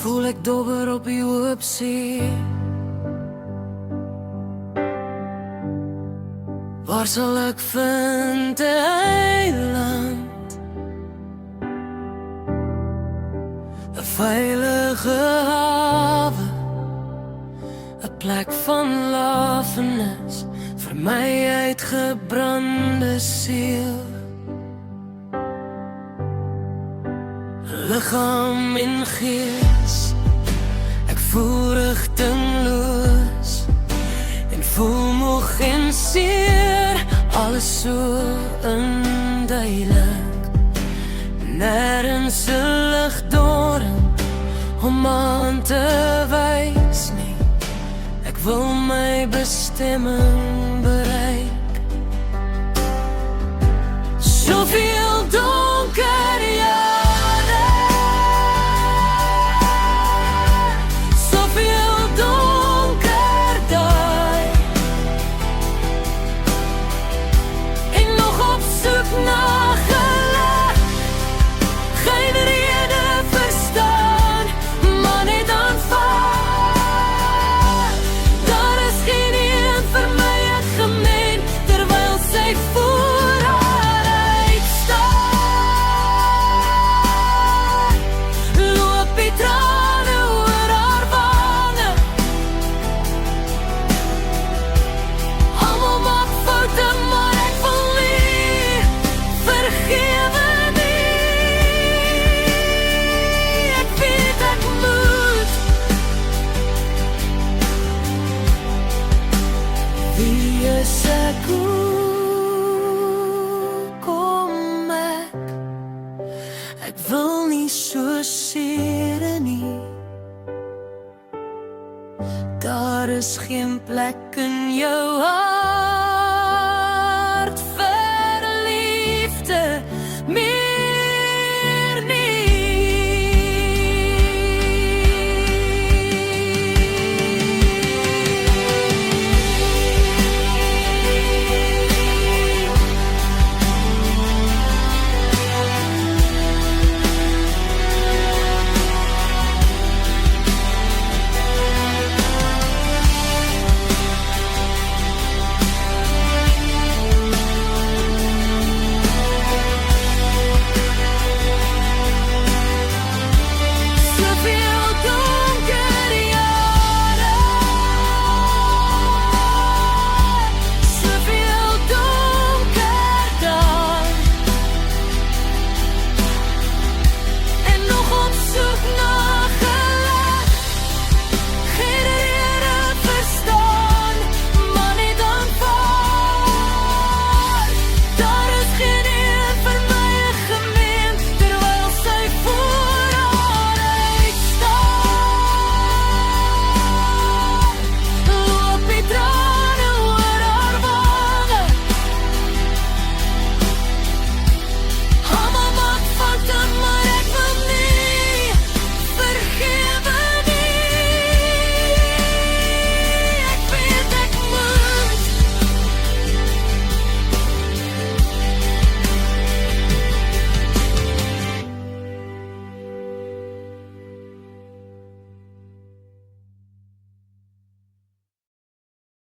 voel ek dobber op die oop see. Waar sal ek vind 'n eiland, 'n veilige hawe, 'n plek van lafenis vir my uitgebrande siel. Liggaam en gees, ek voel rigtingloos en voel moeg en seer, alles so onduidelik. Nêrens 'n ligdoring om aan te wys nie. Ek wil my bestemming bereik. Soveel donker jare, soveel donker dae, en nog op soek na geluk, geen rede verstaan, maar net aanvaar. Daar is geen een vir my ek gemeen, terwyl sy voor haar uitstaan. Loop die trane oor haar wange, almal maak foute, maar ek wil nie vergewe nie. Ek weet ek moet. Wie is ek, hoe kom ek? Ek wil nie so seer nie. Daar is geen plek in jou hart vir liefde meer.